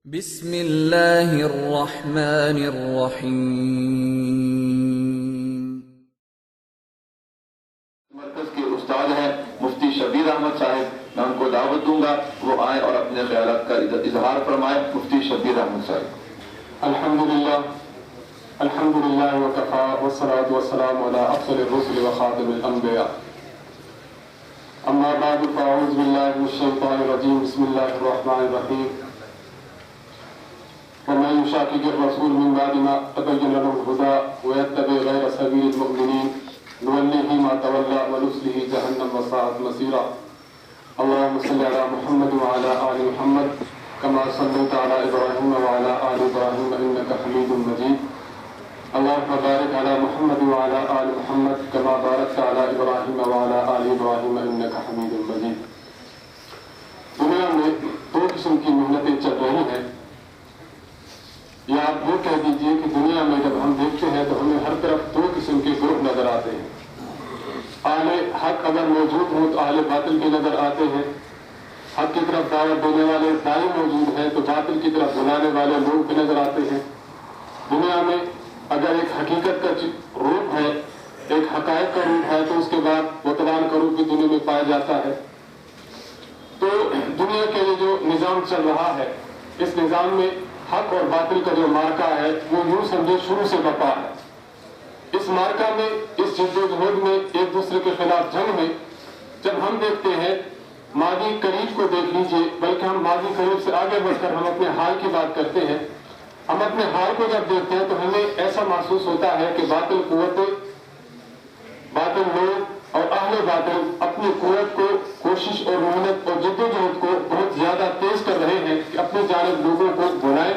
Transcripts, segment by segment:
بسم اللہ الرحمن الرحیم۔ مرکز کے استاد ہیں مفتی شبیر احمد صاحب، میں ان کو دعوت دوں گا وہ آئیں اور اپنے خیالات کا اظہار فرمائیں۔ مفتی شبیر احمد صاحب۔ الحمدللہ وکفا والصلاة والسلام علی افضل الرسل وخاتم الانبیاء، اما بعد فاعوذ باللہ من الشیطان الرجیم، بسم اللہ الرحمن الرحیم۔ ومن يشاقق الرسول من بعد ما تبين له الهدى ويتبع غير سبيل المؤمنين نوله ما تولى ونصله جهنم وساءت مصيرا۔ اللهم صل على محمد وعلى آل محمد كما صليت على إبراهيم وعلى آل إبراهيم إنك حميد مجيد۔ اللهم بارك على محمد وعلى آل محمد كما باركت على إبراهيم وعلى آل إبراهيم إنك حميد مجيد۔ دنیا میں دو قسم کی محنتیں چل رہی ہیں، یا آپ یہ کہہ دیجئے کہ دنیا میں جب ہم دیکھتے ہیں تو ہمیں ہر طرف دو قسم کے گروہ نظر آتے ہیں۔ اہل حق اگر موجود ہوں تو اہل باطل کے نظر آتے ہیں، حق کی طرف دعوت دینے والے داعی موجود ہیں تو باطل کی طرف بلانے والے لوگ بھی نظر آتے ہیں۔ دنیا میں اگر ایک حقیقت کا روپ ہے، ایک حقائق کا روپ ہے، تو اس کے بعد بتلان کا روپ بھی دنیا میں پایا جاتا ہے۔ تو دنیا کے لیے جو نظام چل رہا ہے، اس نظام میں حق اور باطل کا جو مارکا ہے وہ یوں سمجھے شروع سے بپا ہے۔ اس مارکا میں، اس جد و جہد میں، ایک دوسرے کے خلاف جنگ میں جب ہم دیکھتے ہیں، ماضی قریب کو دیکھ لیجئے، بلکہ ہم ماضی قریب سے آگے بڑھ کر ہم اپنے حال کی بات کرتے ہیں، ہم اپنے حال کو جب دیکھتے ہیں تو ہمیں ایسا محسوس ہوتا ہے کہ باطل قوتیں، باطل لوگ اور اہل باطل اپنی قوت کو، کوشش اور محنت اور جد و جہد کو بہت زیادہ تیز کر رہے ہیں کہ اپنی جانب لوگوں کو بلائیں،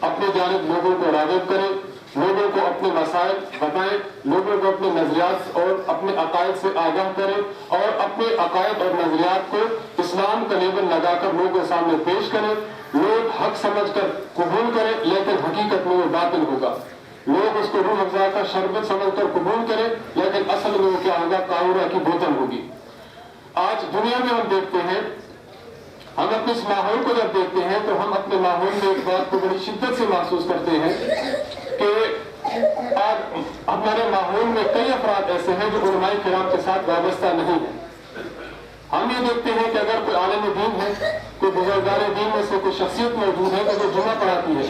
اپنی جانب لوگوں کو راغب کریں، لوگوں کو اپنے مسائل بتائیں، لوگوں کو اپنے نظریات اور اپنے عقائد سے آگاہ کریں، اور اپنے عقائد اور نظریات کو اسلام کا لیبل لگا کر لوگوں کے سامنے پیش کریں۔ لوگ حق سمجھ کر قبول کریں، لیکن حقیقت میں وہ باطل ہوگا۔ لوگ اس کو روح افزا کا شربت سمجھ کر قبول کریں، لیکن اصل میں وہ کیا ہوگا؟ کاؤرا کی بوتل ہوگی۔ آج دنیا میں ہم دیکھتے ہیں، ہم اپنے اس ماحول کو جب دیکھتے ہیں تو ہم اپنے ماحول میں ایک بات کو بڑی شدت سے محسوس کرتے ہیں کہ آج ہمارے ماحول میں کئی افراد ایسے ہیں جو علماء کرام کے ساتھ وابستہ نہیں ہیں۔ ہم یہ دیکھتے ہیں کہ اگر کوئی عالم دین ہے، کوئی بزرگان دین میں سے کوئی شخصیت موجود ہے تو وہ جمعہ پڑھاتی ہے۔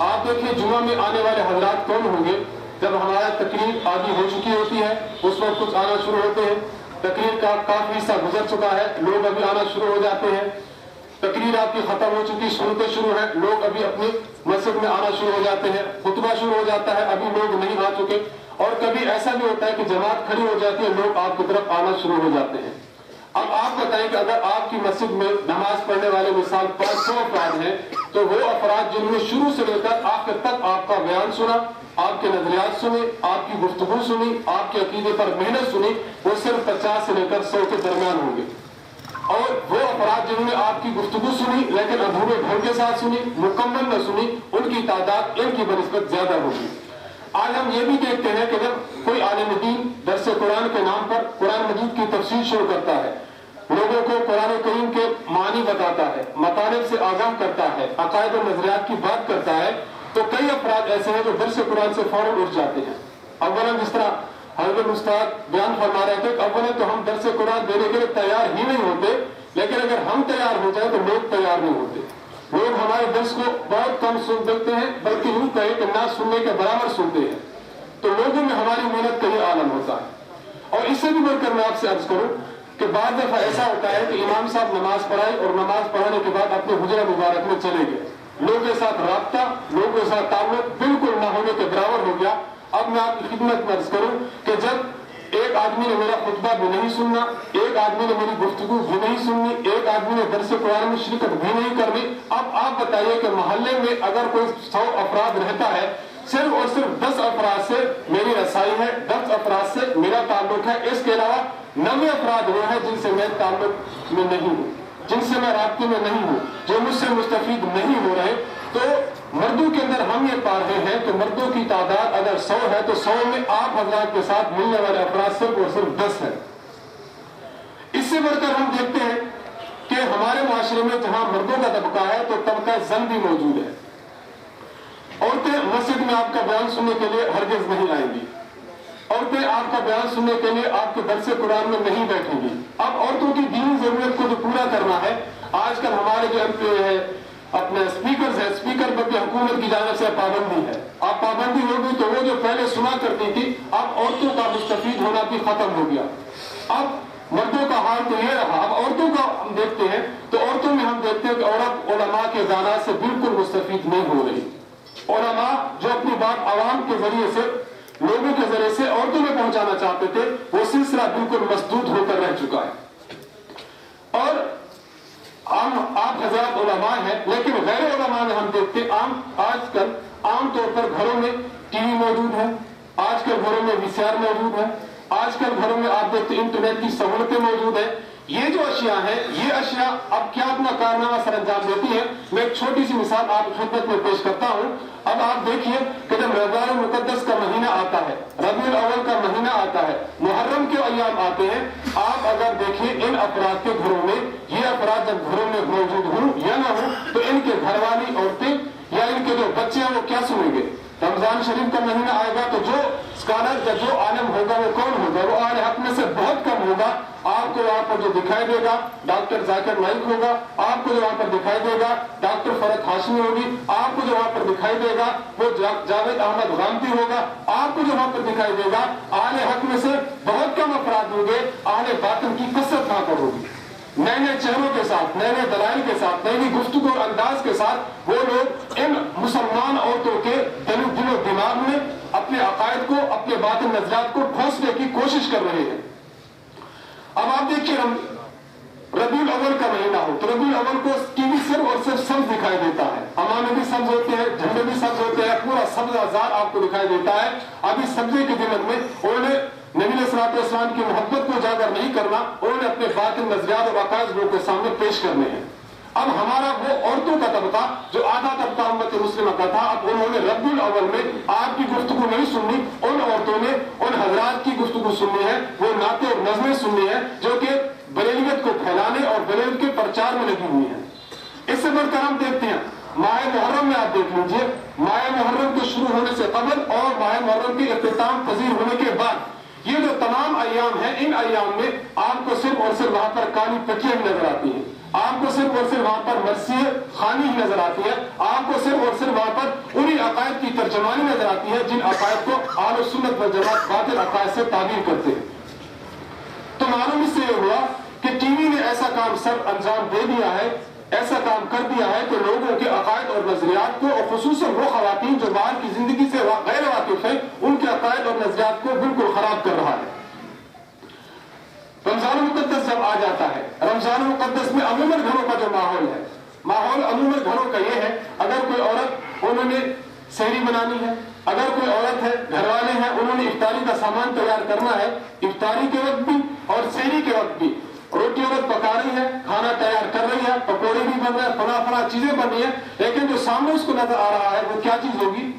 آپ دیکھیں جمعہ میں آنے والے حضرات کون ہوں گے؟ جب ہمارا تقریر آدھی ہو چکی ہوتی ہے اس وقت کچھ آنا شروع ہوتے ہیں، تقریر کا کافی حصہ گزر چکا ہے، لوگ ابھی آنا شروع ہو جاتے ہیں، تقریر آپ کی ختم ہو چکی، سنتے شروع ہیں، لوگ ابھی اپنی مسجد میں آنا شروع ہو جاتے ہیں، خطبہ شروع ہو جاتا ہے، ابھی لوگ نہیں آ چکے، اور کبھی ایسا بھی ہوتا ہے کہ جماعت کھڑی ہو جاتی ہے، لوگ آپ کی طرف آنا شروع ہو جاتے ہیں۔ اب آپ بتائیں کہ اگر آپ کی مسجد میں نماز پڑھنے والے مثال 500 افراد ہیں تو وہ افراد جن نے شروع سے لے کر آخر تک آپ کا بیان سنا، آپ کے نظریات سنے، آپ کی گفتگو سنی، آپ کے عقیدے پر محنت سنی، وہ صرف 50 سے لے کر 100 کے درمیان ہوں گے۔ اور وہ افراد جنہوں نے آپ کی گفتگو سنی لیکن ادھورے ڈھنگ کے ساتھ سنی، مکمل نہ سنی، ان کی تعداد ان کی بنسبت زیادہ ہوگی۔ آج ہم یہ بھی دیکھتے ہیں کہ جب کوئی عالم دین درس قرآن کے نام پر قرآن مجید کی تفسیر شروع کرتا ہے، لوگوں کو قرآن کریم کے معنی بتاتا ہے، مطالب سے آگاہ کرتا ہے، عقائد و نظریات کی بات کرتا ہے، تو کئی افراد ایسے ہیں جو درس قرآن سے فوراً اٹھ جاتے ہیں۔ اولاً جس طرح حضرت استاد بیان فرما رہے تھے کہ اولاً تو ہم درس قرآن دینے کے لیے تیار ہی نہیں ہوتے، لیکن اگر ہم تیار ہو جائیں تو لوگ تیار نہیں ہوتے۔ لوگ ہمارے درس کو بہت کم سن دیتے ہیں، بلکہ یوں کہیں کہ نہ سننے کے برابر سنتے ہیں، تو لوگوں میں ہماری محنت کا یہ عالم ہوتا ہے۔ اور اس سے بھی بڑھ کر میں آپ سے عرض کروں کہ بعض دفعہ ایسا ہوتا ہے کہ امام صاحب نماز پڑھائے اور نماز پڑھانے کے بعد اپنے حجرہ مبارک میں چلے گئے، لوگوں کے ساتھ رابطہ، لوگوں کے ساتھ تعلق بالکل نہ ہونے کے برابر ہو گیا۔ اب میں آپ کی خدمت میں عرض کروں کہ جب ایک آدمی نے میرا خطبہ بھی نہیں سننا، ایک آدمی نے میری گفتگو بھی نہیں سننی، ایک آدمی نے درس قرآن میں شرکت بھی نہیں کرنی، اب آپ بتائیے کہ محلے میں اگر کوئی 100 افراد رہتا ہے، صرف اور صرف 10 افراد سے میری رسائی ہے، 10 افراد سے میرا تعلق ہے، اس کے علاوہ 90 افراد وہ ہیں جن سے میں تعلق میں نہیں ہوں، جن سے میں رابطے میں نہیں ہوں، جو مجھ سے مستفید نہیں ہو رہے۔ تو مردوں کے اندر ہم یہ پا رہے ہیں کہ مردوں کی تعداد اگر 100 ہے تو 100 میں آپ حضرات کے ساتھ ملنے والے افراد صرف اور صرف 10 ہیں۔ اس سے بڑھ کر ہم دیکھتے ہیں کہ کہ ہمارے معاشرے میں جہاں مردوں کا طبقہ ہے تو طبقہ زن بھی موجود ہے. عورتیں مسجد میں آپ کا بیان سننے کے لیے ہرگز نہیں آئیں گی. عورتیں آپ کا بیان سننے کے لیے آپ کے درس قرآن میں نہیں بیٹھیں گی. اب عورتوں کی دینی ضرورت کو جو پورا کرنا ہے، آج کل ہمارے جو ایم پی ہے اپنے اسپیکرز ہیں، اسپیکر پر بھی حکومت کی جانب سے پابندی ہے. اب پابندی ہوگی تو وہ جو پہلے سنا کرتی تھی، اب عورتوں کا مستفید ہونا بھی ختم ہو گیا. اب مردوں کا حال تو یہ رہا. اب عورتوں کا ہم دیکھتے ہیں تو عورتوں میں ہم دیکھتے ہیں کہ عورت علماء کے اذانات سے بالکل مستفید نہیں ہو رہی. علماء جو اپنی بات عوام کے ذریعے سے، لوگوں کے ذریعے سے عورتوں میں پہنچانا چاہتے تھے، وہ سلسلہ بالکل مسدود ہو کر رہ چکا ہے. اور آپ حضرات علماء ہیں، لیکن غیر علماء میں ہم دیکھتے ہیں آج کل عام طور پر گھروں میں ٹی وی موجود ہے، آج کل گھروں میں وی سی آر موجود ہے، آج کل گھروں میں آپ دیکھتے ہیں انٹرنیٹ کی سہولتیں موجود ہیں. یہ جو اشیاء ہیں، یہ اشیاء اب کیا اپنا کارنامہ سر انجام دیتی ہیں. میں ایک چھوٹی سی مثال آپ کی خدمت میں پیش کرتا ہوں. اب آپ دیکھیے کہ جب رمضان المقدس کا مہینہ آتا ہے، ربیع الاول کا مہینہ آتا ہے، محرم کے ایام آتے ہیں، آپ اگر دیکھیں ان افراد کے گھروں میں، یہ افراد جب گھروں میں موجود ہوں یا نہ ہوں تو ان کے گھر والی عورتیں یا ان کے جو بچے ہیں وہ کیا سنیں گے. رمضان شریف کا مہینہ آئے گا تو جو اسکالر یا جو عالم ہوگا وہ کون ہوگا؟ وہ اہل حق میں سے بہت کم ہوگا. آپ کو وہاں پر جو دکھائی دے گا ڈاکٹر ذاکر نائک ہوگا، آپ کو جو وہاں پر دکھائی دے گا ڈاکٹر فرحت ہاشمی ہوگی، آپ کو جو وہاں پر دکھائی دے گا وہ جاوید احمد غامدی ہوگا، آپ کو جو وہاں پر دکھائی دے گا اہل حق میں سے بہت کم افراد ہوں گے. اہل باطن کی کثرت وہاں پر ہوگی. نئے نئے چہروں کے ساتھ، نئے نئے دلائل کے ساتھ، نئی نئی گفتگو اور انداز کے ساتھ وہ لوگ ان مسلمان عورتوں کے دل و دماغ میں اپنے عقائد کو، اپنے باطن نظریات کو ٹھوسنے کی کوشش کر رہے ہیں. اب آپ دیکھیے ربیع الاول کا مہینہ ہو تو ربیع الاول کو ٹی وی صرف اور صرف سبز دکھائی دیتا ہے، امامے بھی سبز ہوتے ہیں، جھنڈے بھی سبز ہوتے ہیں، پورا سبز آزار آپ کو دکھائی دیتا ہے. اب اس سبزے کے دمن میں انہوں نے نبی علیہ الصلوۃ والسلام کی محبت کو اجاگر نہیں کرنا، انہوں نے اپنے باطن نظریات اور عقائد لوگوں کے سامنے پیش کرنے ہیں. اب ہمارا وہ عورتوں کا طبقہ جو آدھا طبقہ امت مسلمہ کا تھا، اب انہوں نے ربیع الاول میں آپ کی گفتگو نہیں سننی، ان عورتوں نے ان حضرات کی گفتگو سننی ہے، وہ نعتیں اور نظمیں سننی ہیں جو کہ بریلویت کو پھیلانے اور بریلویت کے پرچار میں لگی ہوئی ہیں. اس سے بڑھ کر ہم دیکھتے ہیں ماہ محرم میں، آپ دیکھ لیجیے ماہ محرم کے شروع ہونے سے قبل اور ماہ محرم کے اختتام پذیر ہونے کے بعد یہ جو تمام ایام ہیں، ان ایام میں آپ کو صرف اور صرف وہاں پر کالی پٹیاں بھی نظر آتی ہیں، آپ کو صرف اور صرف وہاں پر مرثیہ خوانی ہی نظر آتی ہے، آپ کو صرف اور صرف وہاں پر انہی عقائد کی ترجمانی نظر آتی ہے جن عقائد کو اہل سنت والجماعت باطل عقائد سے تعبیر کرتے ہیں. تو معلوم اس سے یہ ہوا کہ ٹی وی نے ایسا کام سر انجام دے دیا ہے، ایسا کام کر دیا ہے کہ لوگوں کے عقائد اور نظریات کو، اور خصوصاً وہ خواتین جو باہر کی زندگی سے غیر واقف ہیں، ان کے عقائد اور نظریات کو بالکل خراب کر رہا ہے. رمضان المقدس جب آ جاتا ہے، رمضان المقدس میں عموماً گھروں کا جو ماحول ہے، ماحول عموماً گھروں کا یہ ہے، اگر کوئی عورت انہوں نے سحری بنانی ہے، اگر کوئی عورت ہے، گھر والے ہیں، انہوں نے افطاری کا سامان تیار کرنا ہے، افطاری کے وقت بھی اور سحری کے وقت بھی روٹی عورت پکا رہی ہے، کھانا تیار کر رہی ہے، پکوڑے بھی بن رہے ہیں، فلاں چیزیں بن رہی ہیں، لیکن جو سامنے اس کو نظر آ رہا ہے وہ کیا چیز ہوگی؟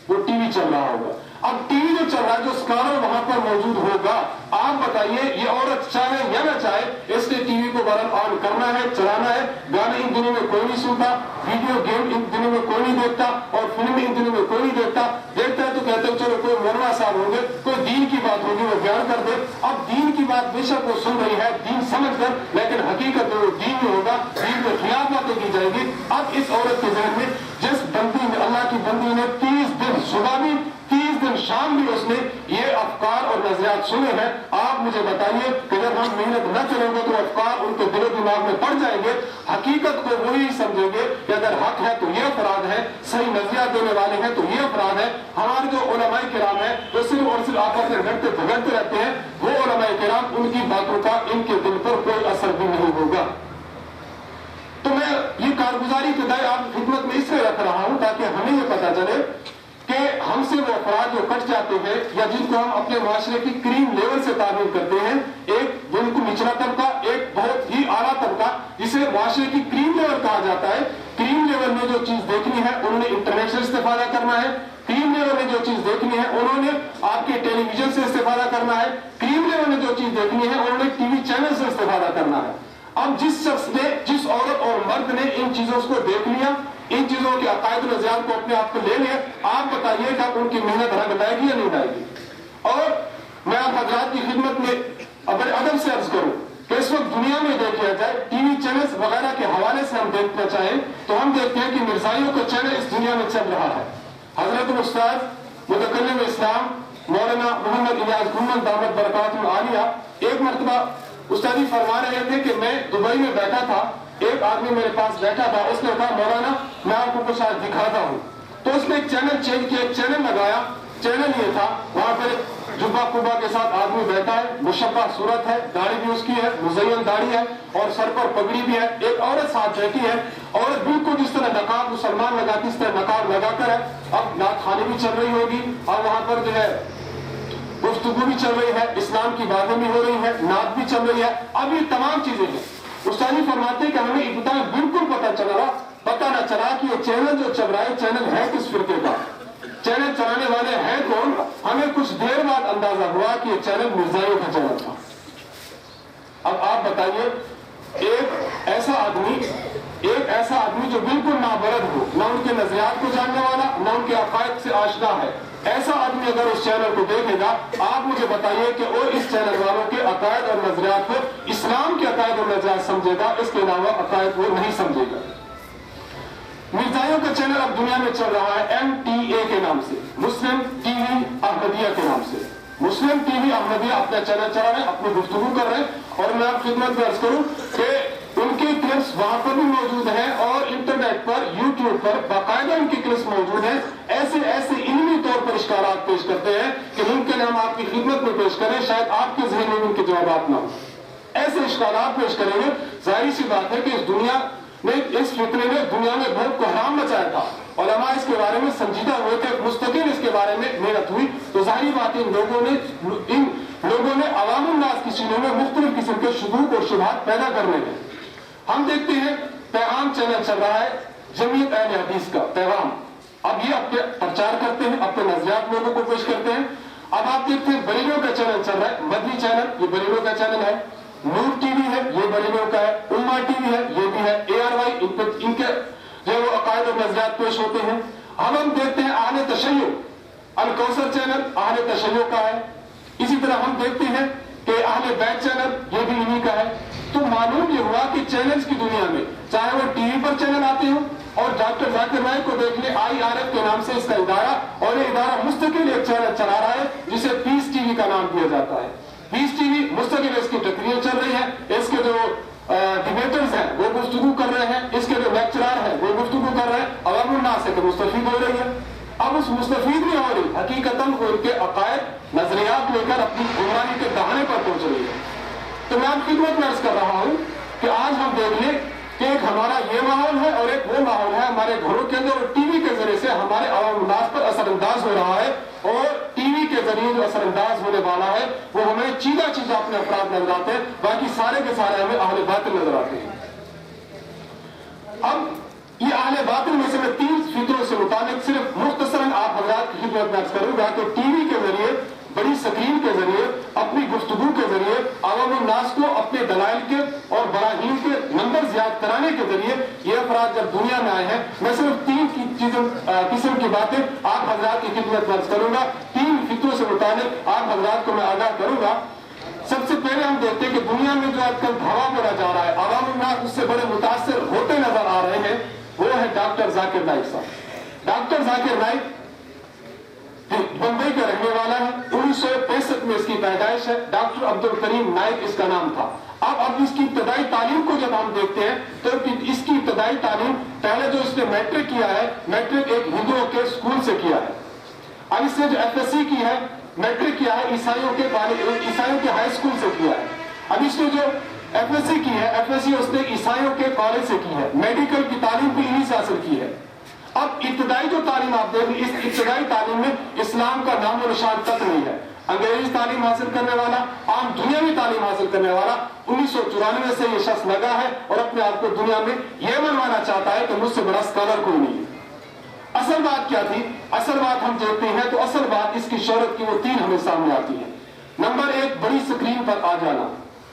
وہ ٹی وی چل رہا ہوگا. اب ٹی وی جو چل رہا ہے، جو اسکالر وہاں پر موجود ہوگا، آپ بتائیے یہ عورت چاہے یا نہ چاہے اس نے ٹی وی کو برن آن کرنا ہے، چلانا ہے. گانے ان دنوں میں کوئی نہیں سنتا، ویڈیو گیم ان دنوں میں کوئی نہیں دیکھتا، اور فلمیں ان دنوں میں کوئی نہیں دیکھتا ہے تو کہتے ہیں چلو کوئی مولانا صاحب ہوں گے، کوئی دین کی بات ہوگی وہ بیان کر دے. اب دین کی بات بے شک وہ سن رہی ہے دین سمجھ کر، لیکن حقیقت میں وہ دین نہیں ہوگا، دین کے خلاف باتیں کی جائے گی. اب اس عورت کے ذہن میں، جس بندی نے، اللہ کی بندی نے 30 دن صبح بھی 30 دن شام بھی اس نے یہ افکار اور نظریات سنے ہیں، آپ مجھے بتائیے کہ جب ہم محنت نہ کریں گے تو افکار ان کے دل و دماغ میں پڑ جائیں گے. حقیقت کو وہی سمجھیں گے کہ اگر حق ہے تو یہ افراد ہے، صحیح نظریات دینے والے ہیں تو یہ افراد ہے. ہمارے جو علماء کرام ہیں جو صرف اور صرف آپس میں لڑتے جھگڑتے رہتے ہیں، وہ علماء کرام، ان کی باتوں کا ان کے دل پر کوئی اثر بھی نہیں ہوگا. تو میں یہ کارگزاری ابتدائی آپ کی خدمت میں اس لیے رکھ رہا ہوں تاکہ ہمیں یہ پتا چلے کہ ہم سے وہ افراد جو کٹ جاتے ہیں یا جن کو ہم اپنے معاشرے کی کریم لیول سے تعبیر کرتے ہیں، ایک بالکل نچلا طبقہ، ایک بہت ہی اعلیٰ طبقہ جسے معاشرے کی کریم لیول کہا جاتا ہے. کریم لیول میں جو چیز دیکھنی ہے انہوں نے انٹرنیٹ سے استفادہ کرنا ہے. کریم لیول میں جو چیز دیکھنی ہے انہوں نے آپ کے ٹیلی ویژن سے استفادہ کرنا ہے. کریم لیول میں جو چیز دیکھنی ہے انہوں نے ٹی وی چینل سے استفادہ کرنا ہے. اب جس شخص نے، جس عورت اور مرد نے ان چیزوں کو دیکھ لیا، ان چیزوں کے عقائد و نظریات کو اپنے آپ کو لے لیا، آپ بتائیے کہ ان کی محنت رنگ لائے گی یا نہیں لائے گی؟ اور میں آپ حضرات کی خدمت میں بڑے ادب سے عرض کروں کہ اس وقت دنیا میں دیکھا جائے ٹی وی چینلز وغیرہ کے حوالے سے ہم دیکھنا چاہیں تو ہم دیکھتے ہیں کہ مرزائیوں کا چینل اس دنیا میں چل رہا ہے. حضرت استاد متکلم اسلام مولانا محمد الیاس گھومن دامت برکاتہ العالیہ ایک مرتبہ استادی فرما رہے تھے کہ میں دبئی میں بیٹھا تھا، ایک آدمی میرے پاس بیٹھا تھا، اس نے کہا مولانا میں آپ کو کچھ آج دکھاتا ہوں. تو اس نے ایک چینل چینج کیا، ایک چینل لگایا. چینل یہ تھا، وہاں پہ جبہ قبا کے ساتھ آدمی بیٹھا ہے، مشبہ صورت ہے، داڑھی بھی اس کی ہے، مزین داڑھی ہے اور سر پر پگڑی بھی ہے. ایک عورت ساتھ بیٹھی ہے، عورت بالکل جس طرح نقاب مسلمان لگاتی اس طرح نقاب لگا کر ہے. اب نعت خوانی بھی چل رہی ہوگی اور وہاں پر جو ہے گفتگو بھی چل رہی ہے، اسلام کی باتیں بھی ہو رہی ہے، نعت بھی چل رہی ہے. اب یہ تمام چیزیں ہیں. استاد فرماتے ہیں کہ ہمیں ابتدا بالکل پتہ نہ چلا کہ یہ چینل جو چل رہا ہے چینل ہے کس فرقے کا، چینل چلانے والے ہیں کون. ہمیں کچھ دیر بعد اندازہ ہوا کہ یہ چینل مرزائیوں کا چینل تھا. اب آپ بتائیے ایک ایسا آدمی جو بالکل نابرد ہو، نہ ان کے نظریات کو جاننے والا، نہ ان کے عقائد سے آشنا ہے، ایسا آدمی اگر اس چینل کو دیکھے گا، آپ مجھے بتائیے کہ وہ اس چینل والوں کے عقائد اور نظریات کو اسلام کے عقائد اور نظریات سمجھے گا، اس کے علاوہ عقائد وہ نہیں سمجھے گا. مرزائیوں کا چینل اب دنیا میں چل رہا ہے MTA کے نام سے، مسلم ٹی وی احمدیہ کے نام سے. مسلم ٹی وی احمدیہ اپنا چینل چلا رہے ہیں، اپنی گفتگو کر رہے ہیں. اور میں آپ خدمت میں عرض کروں کہ ان کی کلپس وہاں پر بھی موجود ہیں اور انٹرنیٹ پر یوٹیوب پر باقاعدہ ان کی کلپس موجود ہیں. ایسے علمی طور پر اشکالات پیش کرتے ہیں کہ ممکن ہم آپ کی خدمت میں پیش کریں، شاید آپ کے ذہن میں ان کے جوابات نہ ہوں. ایسے اشکالات پیش کریں گے. ظاہر سی بات ہے کہ اس فتنے نے دنیا میں بہت کوہرام مچایا تھا. علماء اس کے بارے میں سنجیدہ ہوئے تھے، مستقل اس کے بارے میں محنت ہوئی. تو ظاہری بات ہے ان لوگوں نے عوام الناس کی سینوں میں مختلف قسم کے شکوک اور شبہات پیدا کرنے ہیں. ہم دیکھتے ہیں پیغام چینل چل رہا ہے جمعیت اہل حدیث کا پیغام. اب یہ اپنے پرچار کرتے ہیں، اپنے نظریات لوگوں کو پیش کرتے ہیں. اب آپ دیکھتے ہیں بریلوں کا چینل چل رہا ہے، مدنی چینل، یہ بریلوں کا چینل ہے. نور ٹی وی ہے، یہ بریلوں کا ہے. امہ ٹی وی ہے، یہ بھی ہے. ARY ان کے جو عقائد اور نظریات پیش ہوتے ہیں. اب ہم دیکھتے ہیں اہل تشیع، الکوثر چینل اہل تشیع کا ہے. اسی طرح ہم دیکھتے ہیں کہ اہل بیت چینل یہ بھی انہی کا ہے. تو معلوم یہ ہوا کہ چینلز کی دنیا میں چاہے وہ ٹی وی پر چینل آتے ہوں، اور ڈاکٹر ذاکر نائک کو دیکھ لیں IRF کے نام سے اس کا ادارہ، اور یہ ادارہ مستقل ایک چینل چلا رہا ہے جسے پیس ٹی وی کا نام دیا جاتا ہے. پیس ٹی وی مستقل اس کی تقریر چل رہی ہے، اس کے جو ڈیبیٹرز ہیں وہ گفتگو کر رہے ہیں، اس کے جو لیکچرار ہیں وہ گفتگو کر رہے ہیں. عوام الناس سے مستفید ہو رہی ہے. اب اس مستفید نہیں ہو رہی، حقیقتاً وہ ان کے عقائد نظریات لے کر اپنی گمراہی کے دہانے پر پہنچ رہی ہے. تو میں آپ کی خدمت میں عرض کر رہا ہوں کہ آج ہم دیکھ لیں کہ ایک ہمارا یہ ماحول ہے اور ایک وہ ماحول ہے ہمارے گھروں کے اندر، اور ٹی وی کے ذریعے سے ہمارے عوام الناس پر اثر انداز ہو رہا ہے. اور ٹی وی کے ذریعے جو اثر انداز ہونے والا ہے وہ ہمیں چیزیں اپنے افراد نظر آتے ہیں، باقی سارے کے سارے ہمیں اہل باطل نظر آتے ہیں. اب یہ اہل باطل میں سے میں 3 فطروں سے متعلق صرف مختصراً آپ حضرات کی خدمت میں عرض کروں گا کہ ٹی وی کے ذریعے، بڑی سکرین کے ذریعے، اپنی گفتگو کے ذریعے عوام الناس کو اپنے دلائل کے اور براہین کے نمبر زیاد کرانے کے ذریعے یہ افراد جب دنیا میں آئے ہیں. میں صرف 3 قسم کی باتیں آپ حضرات کی خدمت میں عرض کروں گا. 3 فطروں سے متعلق آپ حضرات کو میں آگاہ کروں گا. سب سے پہلے ہم دیکھتے ہیں کہ دنیا میں جو آج کل دھاوا بولا جا رہا ہے، عوام الناس اس سے بڑے متاثر ہوتے نظر آ رہے ہیں، وہ ہے ڈاکٹر ذاکر نائک صاحب. ڈاکٹر ذاکر نائک بمبئی کا رہنے والا ہے. 1965 میں اس کی پیدائش ہے. ڈاکٹر عبد الکریم نائک اس کا نام تھا. اب اس کی ابتدائی تعلیم کو جب ہم دیکھتے ہیں تو اس کی ابتدائی تعلیم پہلے جو اس نے میٹرک کیا ہے، میٹرک ایک ہندوؤں کے اسکول سے کیا ہے. اب اس نے جو FSC کی ہے، میٹرک کیا ہے عیسائیوں کے ہائی اسکول سے کیا ہے. اب اس نے جو FSC کی ہے، FSC اس نے عیسائیوں کے کالج سے کی ہے. میڈیکل کی تعلیم بھی انہی سے حاصل کی ہے. اب ابتدائی جو تعلیم آپ دیکھیں، اس ابتدائی تعلیم میں اسلام کا نام و نشان تک نہیں ہے. انگریزی تعلیم حاصل کرنے والا، عام دنیاوی تعلیم حاصل کرنے والا 1994 سے یہ شخص لگا ہے اور اپنے آپ کو دنیا میں یہ منوانا چاہتا ہے کہ مجھ سے بڑا اسکالر کوئی نہیں ہے. اصل بات کیا تھی؟ اصل بات ہم دیکھتے ہیں تو اصل بات اس کی شہرت کی وہ 3 ہمیں سامنے آتی ہے. نمبر 1، بڑی سکرین پر آ جانا.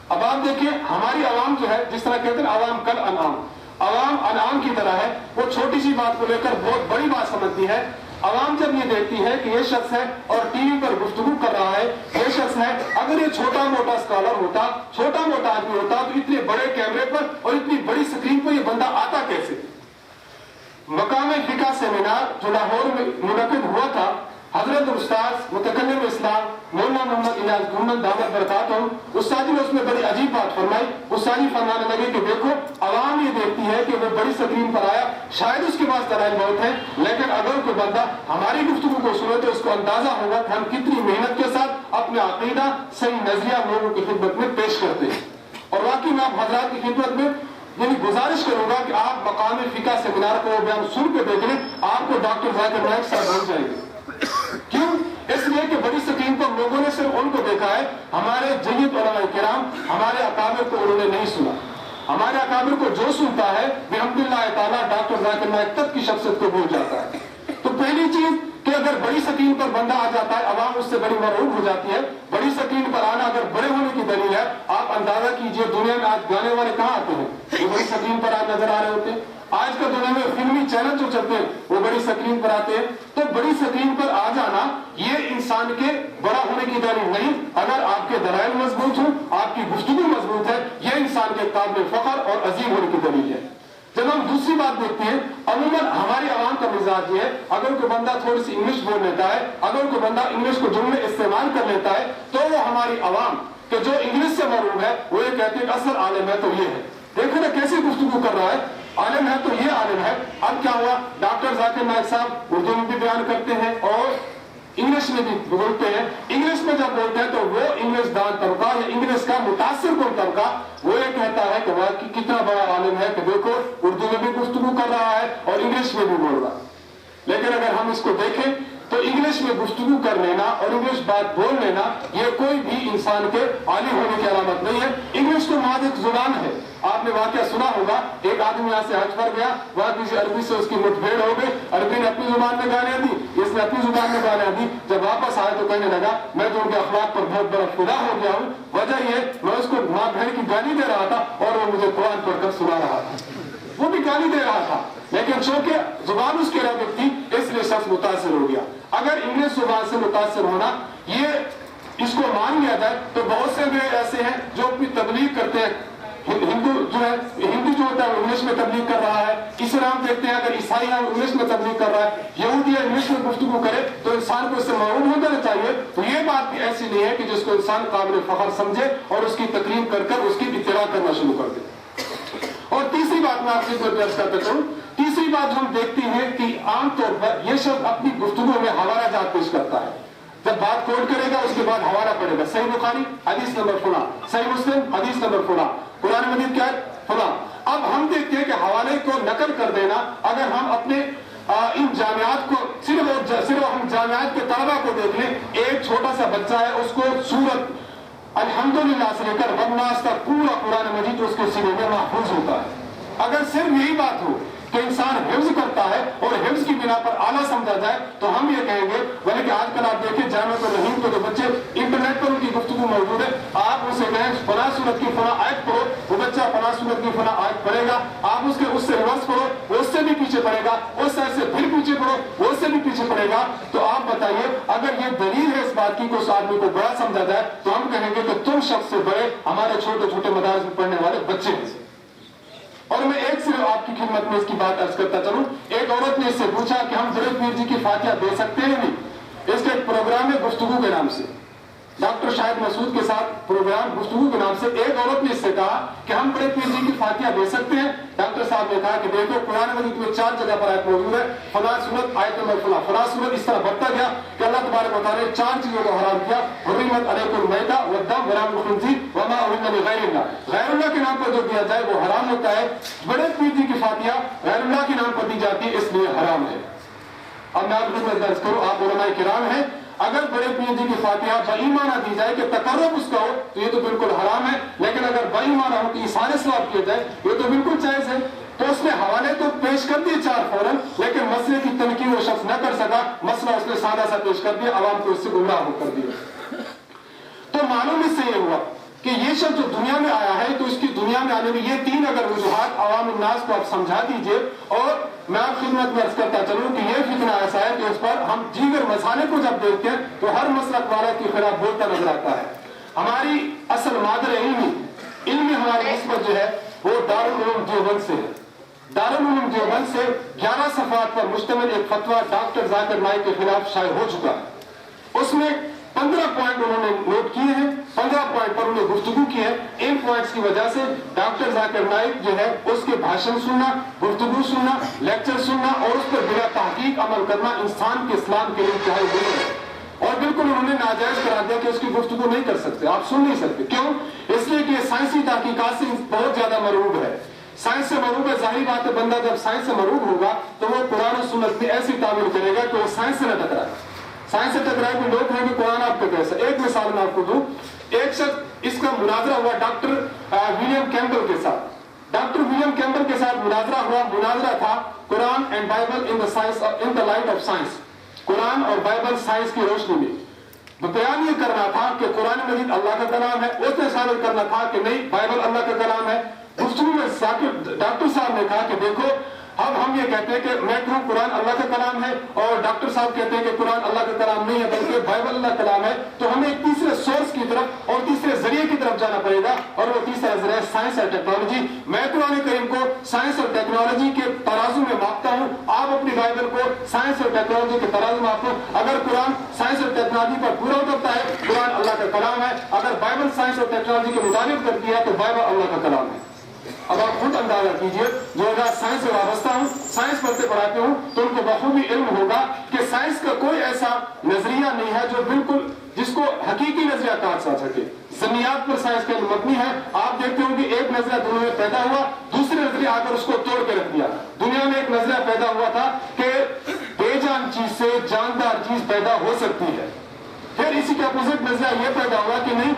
اب آپ دیکھیں ہماری عوام جو ہے، جس طرح کہتے ہیں عوام کل انعام، عوام انعام کی طرح ہے، وہ چھوٹی سی بات کو لے کر بہت بڑی بات سمجھتی ہے۔ عوام جب یہ دیکھتی ہے کہ یہ شخص ہے اور ٹی وی پر گفتگو کر رہا ہے، یہ شخص ہے، اگر یہ چھوٹا موٹا اسکالر ہوتا، چھوٹا موٹا آدمی ہوتا تو اتنے بڑے کیمرے پر اور اتنی بڑی سکرین پر یہ بندہ آتا کیسے؟ مقام فقہ سیمینار جو لاہور میں منعقد ہوا تھا، حضرت استاذ متکلم اسلام مولانا محمد الیاس گھنڈ دامت برکاتہم، استاد نے اس میں بڑی عجیب بات فرمائی۔ استاد فرمانے لگے کہ دیکھو عوام یہ دیکھتی ہے کہ وہ بڑی سکرین پر آیا، شاید اس کے پاس دلائل بہت ہیں، لیکن اگر کوئی بندہ ہماری گفتگو کو سنے تو اس کو اندازہ ہوگا کہ ہم کتنی محنت کے ساتھ اپنا عقیدہ صحیح نظریہ لوگوں کی خدمت میں پیش کرتے ہیں۔ اور واقعی میں آپ حضرات کی خدمت میں گزارش کروں گا کہ آپ مقام فقہ سیمینار کو بیان سن کے دیکھ لیں، آپ کو ڈاکٹر ذاکر نائک صاحب بن جائیں گے۔ کیوں؟ اس لیے کہ بڑی سکرین پر لوگوں نے صرف ان کو دیکھا ہے، ہمارے جید علماء کرام ہمارے اکابر کو انہوں نے نہیں سنا۔ ہمارے اکابر کو جو سنتا ہے بحمداللہ تعالیٰ ڈاکٹر ذاکر نائک تک کی شخصیت کو بھول جاتا ہے۔ تو پہلی چیز کہ اگر بڑی سکرین پر بندہ آ جاتا ہے، عوام اس سے بڑی مرعوب ہو جاتی ہے۔ بڑی سکرین پر آنا اگر بڑے ہونے کی دلیل ہے، آپ اندازہ کیجئے دنیا میں آج گانے والے کہاں آتے ہیں؟ وہ بڑی سکرین پر آج نظر آ رہے ہوتے ہیں۔ آج کا دنیا میں فلمی چینل جو چلتے ہیں وہ بڑی سکرین پر آتے ہیں۔ تو بڑی سکرین پر آ جانا یہ انسان کے بڑا ہونے کی دلیل نہیں، اگر آپ کے دلائل مضبوط ہوں، آپ کی گفتگو مضبوط ہے، یہ انسان کے قابل فخر اور عظیم ہونے کی دلیل ہے۔ جب ہم دوسری بات دیکھتے ہیں، عموماً ہماری عوام کا مزاج یہ ہے، اگر کوئی بندہ تھوڑی سی انگلش بول لیتا ہے، اگر کوئی بندہ انگلش کو جملے استعمال کر لیتا ہے، تو وہ ہماری عوام کہ جو انگلش سے مرعوب ہے وہ یہ کہتے ہیں کہ اصل عالم ہے تو یہ ہے۔ دیکھو نا کیسی گفتگو کر رہا ہے، عالم ہے تو یہ عالم ہے۔ اب کیا ہوا، ڈاکٹر ذاکر نائک صاحب اردو میں بھی بیان کرتے ہیں اور انگلش میں بھی بولتے ہیں۔ انگلش میں جب بولتے ہیں تو وہ انگلش دان طبقہ یا انگلش کا متاثر کن طبقہ وہ یہ کہتا ہے کہ واقعی کتنا بڑا عالم ہے کہ دیکھو اردو میں بھی گفتگو کر رہا ہے اور انگلش میں بھی بول رہا ہے۔ لیکن اگر ہم اس کو دیکھیں تو انگلش میں گفتگو کر لینا اور انگلش بات بول لینا یہ کوئی بھی انسان کے عالم ہونے کی علامت نہیں ہے۔ انگلش تو محض ایک زبان ہے۔ آپ نے واقعہ سنا ہوگا، ایک آدمی یہاں سے حج پر گیا، وہاں کسی عربی سے اس کی مٹ بھیڑ ہو گئی، عربی نے اپنی زبان میں گالیاں دی، اس نے اپنی زبان میں گالیاں دی۔ جب واپس آیا تو کہنے لگا میں تو ان کے اخلاق پر بہت بڑا فدا ہو گیا ہوں، وجہ یہ میں اس کو ماں بہن کی گالی دے رہا تھا اور وہ مجھے قرآن پڑھ کر سنا رہا تھا، وہ بھی گالی دے رہا تھا، لیکن چونکہ زبان اس کی عربک تھی اس لیے شخص متاثر ہو گیا۔ اگر انگلش زبان سے متاثر ہونا یہ اس کو مان لیا جائے تو بہت سے لوگ ایسے ہیں جو اپنی تبلیغ کرتے ہیں، ہندو جو ہوتا ہے وہ انگلش میں تبلیغ کر رہا ہے، اسلام دیکھتے ہیں اگر عیسائی ہے وہ انگلش میں تبلیغ کر رہا ہے، یہودی انگلش میں گفتگو کرے تو انسان کو اس سے معروف ہو جانا چاہیے۔ تو یہ بات بھی ایسی نہیں ہے کہ جس کو انسان قابل فخر سمجھے اور اس کی تقریم کر کر اس کی اتباع کرنا شروع کر دے۔ اور تیسری بات میں آپ سے عرض کرتا چلوں، تیسری بات ہم دیکھتے ہیں کہ عام طور پر یہ شخص اپنی گفتگو میں حوالہ جات پیش کرتا ہے۔ جب بات کوٹ کرے گا اس کے بعد حوالہ پڑے گا، صحیح بخاری حدیث نمبر فلاں، صحیح مسلم حدیث نمبر فلاں، قرآن مجید کیا ہے فلاں۔ اب ہم دیکھتے ہیں کہ حوالے کو نقل کر دینا، اگر ہم اپنے ان جامعات کو صرف ہم جامعات کے طلبہ کو دیکھ لیں، ایک چھوٹا سا بچہ ہے اس کو سورت الحمدللہ سے لے کر والناس تک پورا قرآن مجید اس کے سینے میں محفوظ ہوتا ہے۔ اگر صرف یہی بات ہو کہ انسان حفظ کرتا ہے اور حفظ کی بنا پر اعلیٰ سمجھا جائے تو ہم یہ کہیں گے، بلکہ آج کل آپ دیکھیں جامعۃ الرحیم کو جو بچے انٹرنیٹ پر ان کی گفتگو موجود ہے، آپ اسے کہیں فلاں سورت کی فلاں آیت پڑھو، وہ بچہ فلاں سورت کی فلاں آیت پڑھے گا، آپ اس سے ریورس پڑھو وہ اس سے بھی پیچھے پڑے گا، اس سے پھر پیچھے پڑھو وہ اس سے بھی پیچھے پڑے گا۔ تو آپ بتائیے اگر یہ دلیل ہے اس بات کی کہ اس آدمی کو بڑا سمجھا جائے تو ہم کہیں گے کہ تم شخص سے بڑے ہمارے چھوٹے چھوٹے مدارس میں پڑھنے والے بچے ہیں۔ اور میں ایک صرف آپ کی خدمت میں اس کی بات عرض کرتا چلوں، ایک عورت نے اس سے پوچھا کہ ہم بڑے پیر جی کی فاتحہ دے سکتے ہیں نہیں؟ اس کے ایک پروگرام ہے گفتگو کے نام سے، ڈاکٹر شاہد مسعود کے ساتھ پروگرام گفتگو کے نام سے، ایک عورت نے اس سے کہا کہ ہم بڑے پیر جی کی فاتحہ دے سکتے ہیں؟ ڈاکٹر صاحب نے کہا کہ دیکھو قرآن مجید میں 4 جگہ پر آیت موجود ہے، فلاں سورت آیت نمبر فلاں، فلاں سورت اس طرح بڑھتا گیا کہ اللہ تبارک و تعالیٰ نے 4 چیزوں کو حرام کیا، حرمت علیکم المیتۃ والدم ولحم الخنزیر وما اہل لغیر اللہ، غیر اللہ کے نام پر جو دیا جائے وہ حرام ہوتا ہے۔ بڑے پیر جی کی فاتحہ غیر اللہ کے نام پر دی جاتی ہے اس لیے حرام ہے۔ اب میں آپ کو درس کروں، آپ علماء کرام ہیں، اگر بڑے پیر جی کی فاتحہ بائیمانہ دی جائے کہ تقرب اس کا ہو تو یہ تو بالکل حرام ہے، لیکن اگر بائیمانہ ہو کہ اثارِ ثواب کیا جائے یہ تو بالکل جائز ہے۔ تو اس نے حوالے تو پیش کر دیے 4 فوراً، لیکن مسئلے کی تنقید وہ شخص نہ کر سکا، مسئلہ اس نے سادہ سا پیش کر دیا، عوام کو اس سے گمراہ کر دیا۔ تو معلوم اس سے یہ ہوا کہ یہ شخص جو دنیا میں آیا ہے تو اس کی دنیا میں آنے میں یہ 3 اگر وجوہات عوام الناس کو آپ سمجھا دیجئے، اور میں آپ خدمت میں عرض کرتا چلوں کہ یہ فتنہ ایسا ہے کہ اس پر ہم دیگر مسالے کو جب دیکھتے ہیں تو ہر مسلک والا کے خلاف بولتا نظر آتا ہے۔ ہماری اصل مادر علم ہماری نسبت جو ہے وہ دارالعلوم دیوبند سے ہے۔ دارالعلوم دیوبند سے 11 صفحات پر مشتمل ایک فتویٰ ڈاکٹر ذاکر نائک کے خلاف شائع ہو چکا ہے۔ اس میں 15 پوائنٹ انہوں نے نوٹ کیے ہیں، 15 پوائنٹ پر انہوں نے گفتگو کی ہے۔ ان پوائنٹس کی وجہ سے ڈاکٹر ذاکر نائک جو ہے اس کے بھاشن سننا، گفتگو سننا، لیکچر سننا اور اس پر بلا تحقیق عمل کرنا انسان کے اسلام کے لیے انتہائی گناہ ہے، اور بالکل انہوں نے ناجائز قرار دیا کہ اس کی گفتگو نہیں کر سکتے، آپ سن نہیں سکتے۔ کیوں؟ اس لیے کہ سائنسی تحقیقات سے بہت زیادہ مرعوب ہے، سائنس سے مرعوب ہے۔ ظاہری بات ہے بندہ جب سائنس سے مرعوب ہوگا تو وہ قرآن و سنت میں ایسی تعمیل کرے گا کہ وہ سائنس سے نہ ٹکرائے۔ سائنس سے ٹکرائے بھی لوگ ہیں کہ قرآن آپ کا کیسا۔ ایک مثال میں آپ کو دوں، ایک شخص اس کا مناظرہ ہوا ڈاکٹر ولیم کیمبل کے ساتھ۔ ڈاکٹر ولیم کیمبل کے ساتھ مناظرہ ہوا، مناظرہ تھا Quran and Bible in the light of science, قرآن اور بائبل سائنس کی روشنی میں۔ بیان یہ کرنا تھا کہ قرآن مجید اللہ کا کلام ہے، اس نے ثابت کرنا تھا کہ نہیں بائبل اللہ کا کلام ہے۔ گفتگو میں ڈاکٹر صاحب نے کہا کہ دیکھو اب ہم یہ کہتے ہیں کہ میں کہوں قرآن اللہ کا کلام ہے اور ڈاکٹر صاحب کہتے ہیں کہ قرآن اللہ کا کلام نہیں ہے بلکہ بائبل اللہ کا کلام ہے، تو ہمیں ایک تیسرے سورس کی طرف اور تیسرے ذریعے کی طرف جانا پڑے گا، اور وہ تیسرا ذریعہ سائنس اور ٹیکنالوجی۔ میں قرآن کریم کو سائنس اور ٹیکنالوجی کے ترازو میں ماپتا ہوں، آپ اپنی بائبل کو سائنس اور ٹیکنالوجی کے ترازو میں ماپو۔ اگر قرآن سائنس اور ٹیکنالوجی پر پورا اترتا ہے قرآن اللہ کا کلام ہے، اگر بائبل سائنس اور ٹیکنالوجی کے مطابق کرتی ہے تو بائبل اللہ کا کلام ہے۔ اب آپ خود اندازہ کیجئے، جو اگر سائنس سے وابستہ ہوں، سائنس پڑھتے پڑھاتے ہوں، تو ان کو بخوبی علم ہوگا کہ سائنس کا کوئی ایسا نظریہ نہیں ہے جو بالکل جس کو حقیقی نظریہ کہا جا سکے۔ ضمنیات پر سائنس کا علم مبنی ہے۔ آپ دیکھتے ہوں کہ ایک نظریہ دنیا میں پیدا ہوا، دوسرے نظریہ آ کر اس کو توڑ کے رکھ دیا۔ دنیا میں ایک نظریہ پیدا ہوا تھا کہ بے جان چیز سے جاندار چیز پیدا ہو سکتی ہے، پھر اسی کا اپوزٹ نظریہ یہ پیدا ہوا کہ نہیں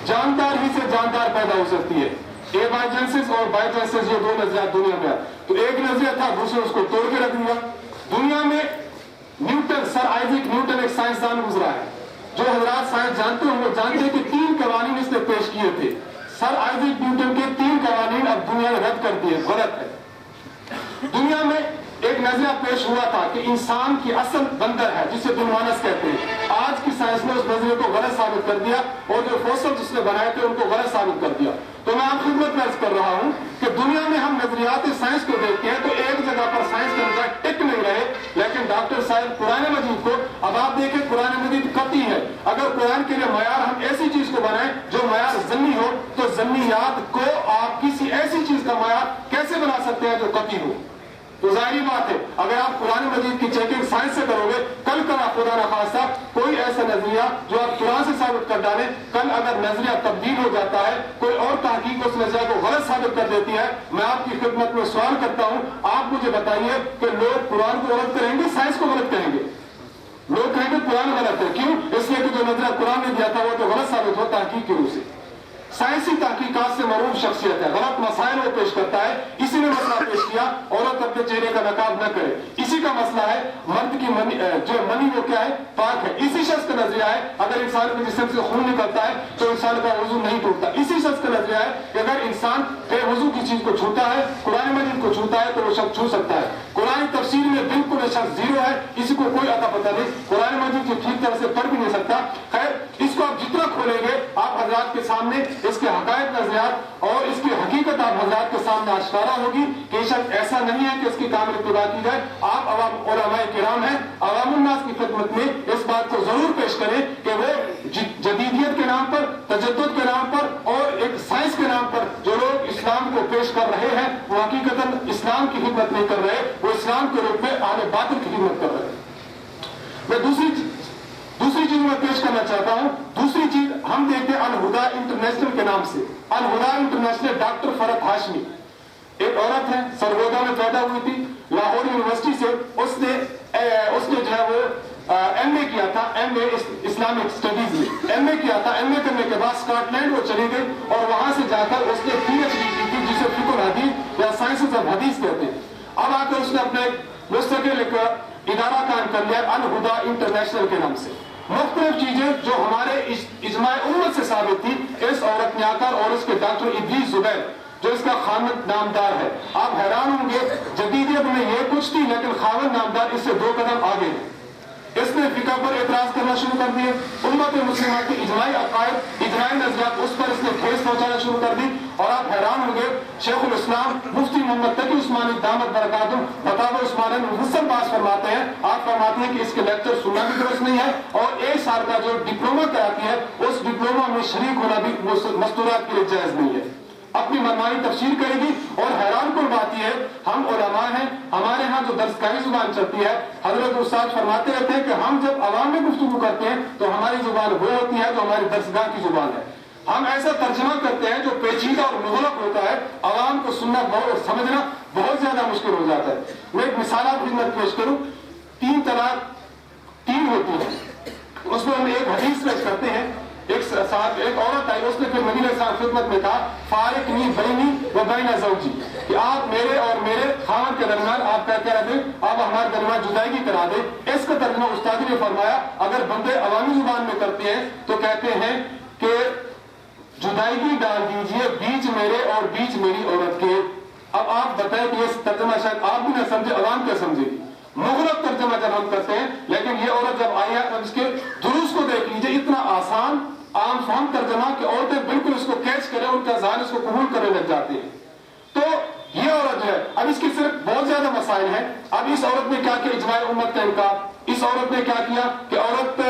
جاندار ہی سے جاندار پیدا ہو سکتی ہے۔ اے بائیجنسس اور بائیجنسس یہ 2 نظریات دنیا میں، تو ایک نظریہ تھا دوسرے اس کو توڑ کے رکھ دیا۔ دنیا میں نیوٹن، سر آئزیک نیوٹن ایک سائنسدان گزرا ہے، جو حضرات سائنس جانتے ہیں وہ جانتے ہیں کہ 3 قوانین اس نے پیش کیے تھے۔ سر آئزیک نیوٹن کے 3 قوانین اب دنیا نے رد کر دیے، غلط ہے۔ دنیا میں ایک نظریہ پیش ہوا تھا کہ انسان کی اصل بندر ہے جسے دلمانس کہتے ہیں، آج کی سائنس نے اس نظریے کو غلط ثابت کر دیا اور جو فوسلز اس نے بنائے تھے ان کو غلط ثابت کر دیا۔ تو میں آپ خدمت میں عرض کر رہا ہوں کہ دنیا میں ہم نظریات سائنس کو دیکھتے ہیں تو ایک جگہ پر سائنس کا نظریہ ٹک نہیں رہے، لیکن ڈاکٹر صاحب قرآن مجید کو اب آپ دیکھیں قرآن مجید قطعی ہے۔ اگر قرآن کے لیے معیار ہم ایسی چیز کو بنائیں جو معیار ضمنی ہو تو ضمنیات کو آپ کسی ایسی چیز کا معیار کیسے بنا سکتے ہیں جو قطعی ہو؟ تو ظاہری بات ہے اگر آپ قرآن مجید کی چیکنگ سائنس سے کرو گے، کل خدا نخواستہ کوئی ایسا نظریہ جو آپ قرآن سے ثابت کر ڈالیں، کل اگر نظریہ تبدیل ہو جاتا ہے، کوئی اور تحقیق اس نظریہ کو غلط ثابت کر دیتی ہے، میں آپ کی خدمت میں سوال کرتا ہوں، آپ مجھے بتائیے کہ لوگ قرآن کو غلط کریں گے سائنس کو غلط کہیں گے؟ لوگ کہیں گے قرآن غلط ہے، کیوں؟ اس لیے کہ جو نظریہ قرآن نے دیا تھا وہ تو غلط ثابت ہو تحقیق کی روح سے۔ سائنسی تحقیقات سے معروف شخصیت ہے، غلط مسائل وہ پیش کرتا ہے، اسی نے مسئلہ پیش کیا عورت اپنے چہرے کا نقاب نہ کرے، اسی کا مسئلہ ہے مرد کی منی وہ کیا ہے پاک ہے، اسی شخص کا نظریہ ہے اگر انسان کے جسم سے خون نکلتا ہے تو انسان کا وضو نہیں ٹوٹتا، اسی شخص کا نظریہ ہے کہ اگر انسان بے وضو کی چیز کو چھوتا ہے، قرآن مجید کو چھوتا ہے تو وہ شخص چھو سکتا ہے۔ قرآن تفسیر میں بالکل یہ شخص زیرو ہے، کسی کو کوئی عطا پتہ نہیں، قرآن مجید کی ٹھیک طرح سے پڑھ بھی نہیں سکتا۔ خیر اس کو آپ جتنا کھولیں گے آپ حضرات کے سامنے اس کے حقائق نظریات اور اس کی حقیقت آپ حضرات کے سامنے آشکارا ہوگی کہ یہ شخص ایسا نہیں ہے کہ اس کی کامل اتباع کی جائے۔ آپ عوام علماء کرام ہیں، عوام الناس کی خدمت میں اس بات کو ضرور پیش کریں کہ وہ جدیدیت کے نام پر، تجدد کے نام پر اور ایک سائنس کے نام پر جو لوگ اسلام کو پیش کر رہے ہیں وہ حقیقتاً اسلام کی خدمت نہیں کر رہے، وہ اسلام کے روپ میں اہل باطل کی خدمت کر رہے ہیں۔ میں دوسری چیز میں پیش کرنا چاہتا ہوں، دوسری چیز ہم دیکھتے ہیں الہدا انٹرنیشنل کے نام سے، الہدا انٹرنیشنل ڈاکٹر فرحت ہاشمی ایک عورت ہے، سرگودا میں پیدا ہوئی تھی، لاہور یونیورسٹی سے اس نے جو ہے وہ ایم اے کیا تھا، ایم اے اسلامک اسٹڈیز میں ایم اے کیا تھا۔ ایم اے کرنے کے بعد اسکاٹ لینڈ وہ چلی گئی اور وہاں سے جا کر اس نے پی ایچ ڈی کی تھی جسے فقہ الحدیث یا سائنسز آف حدیث کہتے ہیں۔ اب آ کر اس نے اپنے مستقل ایک ادارہ قائم کر لیا الہدا انٹرنیشنل کے نام سے۔ مختلف چیزیں جو ہمارے اجماع امت سے ثابت تھی، اس عورت نے آ کر اور اس کے ڈاکٹر ادریس زبیر جو اس کا خاوند نامدار ہے، آپ حیران ہوں گے جدیدیت میں یہ کچھ تھی لیکن خاوند نامدار اس سے 2 قدم آگے ہے۔ اس نے فقہ پر اعتراض کرنا شروع کر دیے، امت مسلمہ کی اجماعی عقائد، اجماعی نظریات، اس پر اس نے ٹھیس پہنچانا شروع کر دی۔ اور آپ حیران ہوں گے شیخ الاسلام مفتی محمد تقی عثمانی دامت برکاتہ فتاوی عثمانیہ میں مفصل بحث فرماتے ہیں، آپ فرماتے ہیں کہ اس کے لیکچر سننا بھی درست نہیں ہے، اور 1 سال کا جو ڈپلوما کراتی ہے اس ڈپلوما میں شریک ہونا بھی مستورات کے لیے جائز نہیں ہے، اپنی منمانی تفسیر کرے گی۔ اور حیران کن بات یہ ہے، ہم علماء ہیں، ہمارے ہاں جو درسگاہی زبان چلتی ہے، حضرت استاد فرماتے رہتے ہیں کہ ہم جب عوام میں گفتگو کرتے ہیں تو ہماری زبان وہ ہوتی ہے جو ہماری درسگاہ کی زبان ہے، ہم ایسا ترجمہ کرتے ہیں جو پیچیدہ اور مغلق ہوتا ہے، عوام کو سننا اور سمجھنا بہت زیادہ مشکل ہو جاتا ہے۔ میں ایک مثال آپ خدمت پیش کروں، 3 طلاق 3 ہوتی ہے، اس میں ہم ایک حدیث پیش کرتے ہیں، ایک عورت آئی، اس نے پھر نبی علیہ السلام خدمت میں کہا فارقنی بینی و بین زوجی، کہ آپ میرے اور میرے خاوند کے درمیان آپ کیا کہہ دیں، آپ ہمارے درمیان جدائیگی کرا دیں۔ اس کا ترجمہ استاد نے فرمایا اگر بندے عوامی زبان میں کرتے ہیں تو کہتے ہیں کہ جدائیگی ڈال دیجئے بیچ میرے اور بیچ میری عورت کے۔ اب آپ بتائیں کہ یہ ترجمہ شاید آپ بھی نہ سمجھے، عوام کیا سمجھے گی؟ مغلق ترجمہ جب ہم کرتے ہیں، لیکن یہ عورت جب آئی ہے اب اس کے دروس کو دیکھ لیجئے، اتنا آسان عام فہم ترجمہ کہ عورتیں بالکل اس کو کیچ کریں، ان کا ذہن اس کو قبول کرنے لگ جاتے ہیں۔ تو یہ عورت جو ہے، اب اس کی صرف بہت زیادہ مسائل ہیں۔ اب اس عورت نے کیا کیا؟ اجماع امت کا انکار۔ اس عورت نے کیا کیا کہ عورت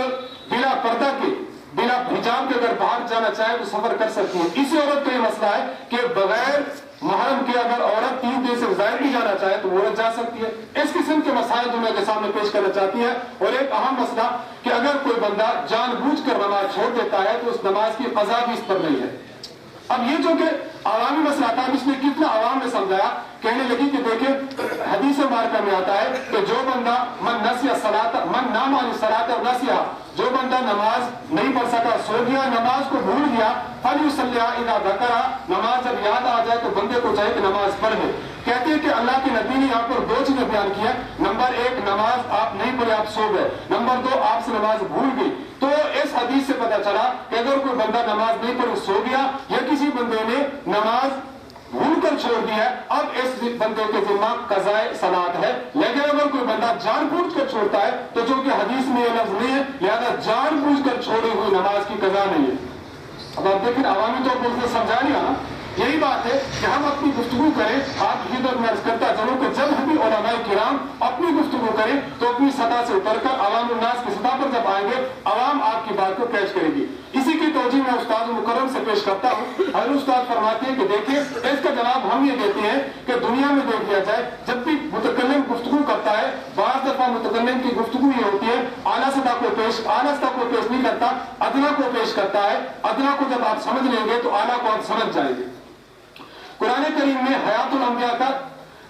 بلا پردہ کے، بلا حجاب کے اگر باہر جانا چاہے تو سفر کر سکتی ہے۔ اسی عورت کا یہ مسئلہ ہے کہ بغیر محرم کے اگر عورت 3 دن سے زائد بھی جانا چاہے تو وہ عورت جا سکتی ہے۔ اس قسم کے مسائل دنیا کے سامنے پیش کرنا چاہتی ہے۔ اور ایک اہم مسئلہ کہ اگر کوئی بندہ جان بوجھ کر نماز چھوڑ دیتا ہے تو اس نماز کی قضا بھی اس پر نہیں ہے۔ اب یہ جو کہ عوامی مسئلہ تھا، اس نے کتنا عوام نے سمجھایا، کہنے لگی کہ دیکھیں حدیث مبارکہ میں آتا ہے کہ جو بندہ من نسی الصلاۃ من نام عن الصلاۃ اور نسیھا، جو بندہ نماز نہیں پڑھ سکا، سو گیا، نماز کو بھول گیا، فلیصلیھا اذا ذکرھا، نماز جب یاد آ جائے تو بندے کو چاہیے کہ نماز پڑھے۔ کہتے ہیں کہ اللہ کے نبی نے یہاں پر 2 چیزیں بیان کی ہے، نمبر 1 نماز آپ نہیں پڑھے، آپ سو گئے، نمبر 2 آپ سے نماز بھول گئی۔ تو اس حدیث سے پتہ چلا کہ اگر کوئی بندہ نماز نہیں پڑھے سو گیا، یا کسی بندے نے نماز بھول کر چھوڑ دیا ہے، اب اس بندے کے ذمہ قضاء صلاۃ ہے۔ لیکن اگر کوئی بندہ جان بوجھ کر چھوڑتا ہے تو چونکہ حدیث میں یہ لفظ نہیں ہے لہذا جان بوجھ کر چھوڑی ہوئی نماز کی قضا نہیں ہے۔ اب آپ دیکھیں عوامی طور پر اس نے سمجھا نہیں آنا، یہی بات ہے کہ ہم اپنی گفتگو کریں۔ آپ خدمت میں عرض کرتا چلوں کہ جب بھی علماء کرام اپنی گفتگو کریں تو اپنی سطح سے اتر کر عوام الناس کی سطح پر جب آئیں گے، عوام آپ کی بات کو کیچ کرے گی۔ اسی کی توجیہ میں استاد مکرم سے پیش کرتا ہوں۔ حضرت استاد فرماتے ہیں کہ دیکھیں اس کا جواب ہم یہ دیتے ہیں کہ دنیا میں دیکھ لیا جائے جب بھی متکلم گفتگو کرتا ہے، بعض دفعہ متکلم کی گفتگو یہ ہوتی ہے اعلیٰ سطح کو پیش نہیں کرتا، ادنا کو پیش کرتا ہے۔ ادنا کو جب آپ سمجھ لیں گے تو اعلیٰ کو آپ سمجھ جائیں گے۔ قرآن کریم میں حیات الانبیاء کا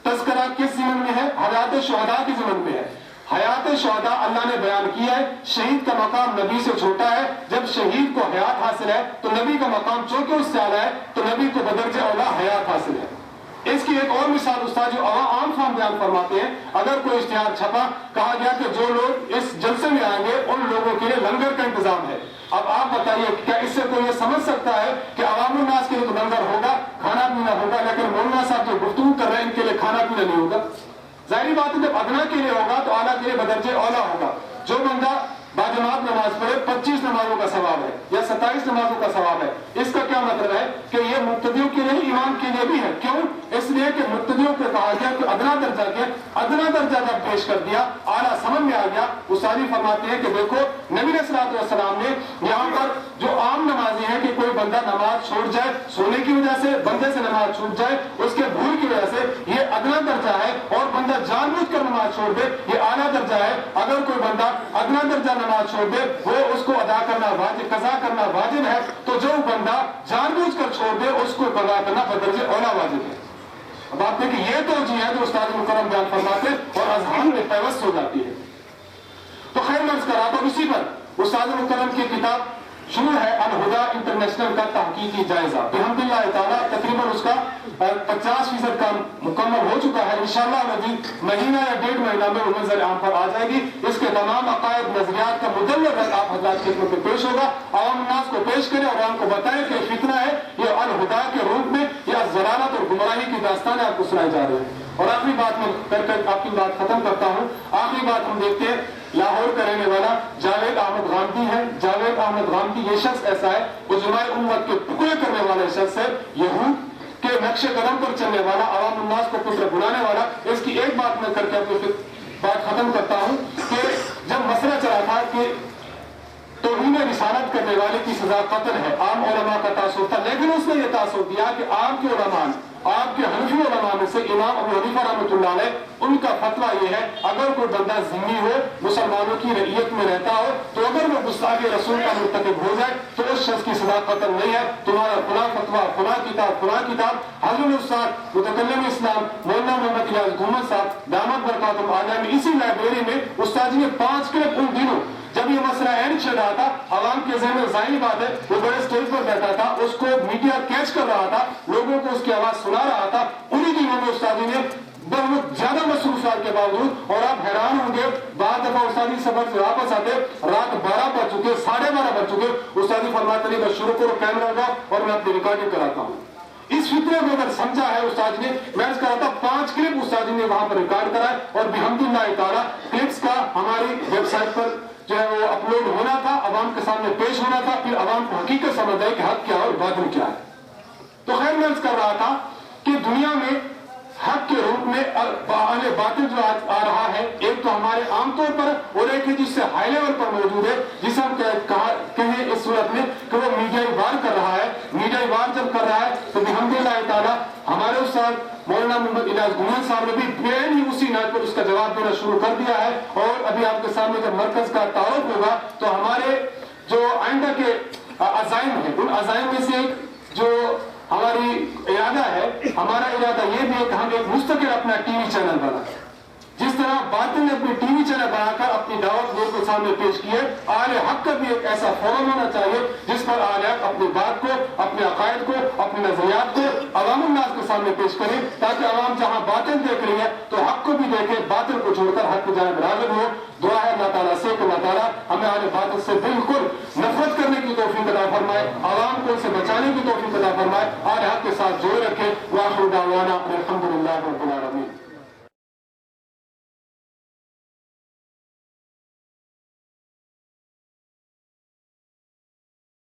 تذکرہ کس ضمن میں ہے؟ حیات شہداء کے ضمن میں ہے۔ حیات شہداء اللہ نے بیان کیا ہے، شہید کا مقام نبی سے چھوٹا ہے۔ جب شہید کو حیات حاصل ہے تو نبی کا مقام چونکہ اس سے اعلیٰ ہے تو نبی کو بدرجہ اولیٰ حیات حاصل ہے۔ اس کی ایک اور مثال استاد جو عام فہم بیان فرماتے ہیں، اگر کوئی اشتہار چھپا، کہا گیا کہ جو لوگ اس جلسے میں آئیں گے ان لوگوں کے لیے لنگر کا انتظام ہے۔ اب آپ بتائیے کیا اس سے کوئی یہ سمجھ سکتا ہے کہ عوام الناس کے لیے تو لنگر ہوگا، کھانا پینا ہوگا، لیکن مولانا صاحب جو گفتگو کر رہے ہیں ان کے لیے کھانا پینا نہیں ہوگا؟ ظاہری بات ہے جب ادنا کے لیے ہوگا تو اعلیٰ کے لیے بدرجہ اولیٰ ہوگا۔ جو بندہ باجماعت نماز پڑھے 25 نمازوں کا ثواب ہے یا 27 نمازوں کا ثواب ہے۔ اس کا کیا مطلب ہے کہ یہ مقتدیوں کے لیے امام کے لیے بھی ہے۔ کیوں؟ اس لیے کہ مقتدیوں کو کہا گیا کہ ادنا درجہ جب پیش کر دیا اعلیٰ سمجھ میں آ گیا۔ اساری فرماتے ہیں کہ دیکھو نبی علیہ الصلوۃ والسلام نے یہاں پر جو عام نمازی ہیں کہ کوئی بندہ نماز چھوڑ جائے سونے کی وجہ سے، بندے سے نماز چھوٹ جائے اس کے بھول کی وجہ سے، یہ ادنا درجہ ہے، اور بندہ جان بوجھ کر نماز چھوڑ دے یہ اعلیٰ درجہ ہے۔ اگر کوئی بندہ ادنا درجہ نماز چھوڑ دے وہ اس کو ادا کرنا واجب، قضا کرنا واجب ہے، تو جو بندہ جان بوجھ کر چھوڑ دے اس کو قضا کرنا بدرجہ اولیٰ واجب ہے۔ اب آپ دیکھیں یہ توجیہ ہے جو استاد مکرم بیان فرماتے اور اذہان میں پیوست ہو جاتی ہے۔ تو خیر میں عرض کر رہا تھا اسی پر استاد مکرم کی کتاب شروع ہے الہدا انٹرنیشنل کا تحقیقی جائزہ. بحمداللہ تعالیٰ تقریباً اس کا 50% کا مکمل ہو چکا ہے. انشاءاللہ مزید مہینہ یا 1.5 مہینہ میں منظر عام پر آ جائے گی. اس کے تمام عقائد نظریات کا مدلل آپ حضرات کی خدمت میں پیش ہوگا. عوام الناس کو پیش کریں اور عوام کو بتائیں کہ فتنہ ہے یہ الہدا کے روپ میں یا ضلالت اور گمراہی کی داستانیں آپ کو سنائی جا رہی ہیں. اور آخری بات میں کر آپ کی بات ختم کرتا ہوں. آخری بات ہم دیکھتے ہیں لاہور کا رہنے والا جاوید احمد غامدی ہے. جاوید احمد غامدی یہ شخص ایسا ہے علماء امت کے ٹکڑے کرنے والا شخص ہے, یہود کے نقش قدم پر چلنے والا, عوام الناس کو پتر بلانے والا. اس کی ایک بات میں کر کے اپنی بات ختم کرتا ہوں کہ جب مسئلہ چلا تھا کہ توہین رسالت کرنے والے کی سزا قتل ہے, عام علماء کا تاثر تھا, لیکن اس نے یہ تاثر دیا کہ آپ کے علماء, آپ کے حنفی علماء میں سے امام ابو حنیفہ رحمۃ اللہ علیہ, ان کا فتویٰ یہ ہے اگر کوئی بندہ ذمہ ہو, مسلمانوں کی رعیت میں رہتا ہو, تو اگر وہ گستاخ رسول کا مرتکب ہو جائے تو اس شخص کی سزا قتل نہیں ہے. تمہارا فلاں فتویٰ, فلاں کتاب حضرت استاد متکلم اسلام مولانا محمد الیاس گھومد صاحب دامت برکاتہم عالیہ میں اسی لائبریری میں استاد جی نے 5 کلپ ان دنوں جب یہ مسئلہ اینڈ چل رہا تھا, عوام کے ذہن میں ظاہری بات ہے وہ بڑے اسٹیج پر بیٹھا تھا, اس کو میڈیا کیچ کر رہا تھا, لوگوں کو اس کی آواز سنا رہا تھا. انہی دنوں میں استادی نے بہت زیادہ مصروفیات کے باوجود, اور آپ حیران ہوں گے بعض دفعہ استادی سفر سے واپس آتے رات 12 بج چکے, 12:30 بج چکے, استادی فرماتے نہیں بس شروع کرو کیمرہ کا اور میں اپنی ریکارڈنگ کراتا ہوں. اس فطرے کو اگر سمجھا ہے استاد نے, میں اس کا رہا تھا 5 کلپ استاد نے وہاں پر ریکارڈ کرائے, اور بحمداللہ تعالیٰ کلپس کا ہماری ویب سائٹ پر جو ہے وہ اپلوڈ ہونا تھا, عوام کے سامنے پیش ہونا تھا, پھر عوام کو حقیقت سمجھ آئے کہ حق کیا ہے اور باطل کیا ہے. تو خیر میں کر رہا تھا کہ دنیا میں حق کے روپ میں باطل جو آ رہا ہے, ایک تو ہمارے عام طور پر, اور ایک جس سے ہائی لیول پر موجود ہے, جسے ہم کہیں اس صورت میں کہ وہ میڈیائی وار کر رہا ہے. میڈیائی وار جب کر رہا ہے تو بحمداللہ تعالیٰ ہمارے استاد مولانا محمد الیاس گھومد صاحب نے بھی بین ہی اسی نعت پر اس کا جواب دینا شروع کر دیا ہے. اور ابھی آپ کے سامنے جب مرکز کا تعارف ہوگا تو ہمارے جو آئندہ کے عزائم ہیں, ان عزائم میں سے جو ہماری ارادہ ہے, ہمارا ارادہ یہ بھی ہے کہ ہم ایک مستقل اپنا ٹی وی چینل بنائیں. جس طرح باطل نے اپنی ٹی وی چینل بنا کر اپنی دعوت لوگوں کے سامنے پیش کی ہے, اہل حق کا بھی ایک ایسا فورم ہونا چاہیے جس پر اہل حق اپنی بات کو, اپنے عقائد کو, اپنے نظریات کو عوام الناس کے سامنے پیش کرے, تاکہ عوام جہاں باطل دیکھ رہی ہے تو حق کو بھی دیکھے, باطل کو چھوڑ کر حق کی جانب راغب ہو. دعا ہے اللہ تعالیٰ سے کہ اللہ تعالیٰ ہمیں اہل باطل سے بالکل نفرت کرنے کی توفیق عطا فرمائے, عوام کو ان سے بچانے کی توفیق عطا فرمائے, اہل حق کے ساتھ جوڑے رکھے. وآخر دعوانا الحمدللہ.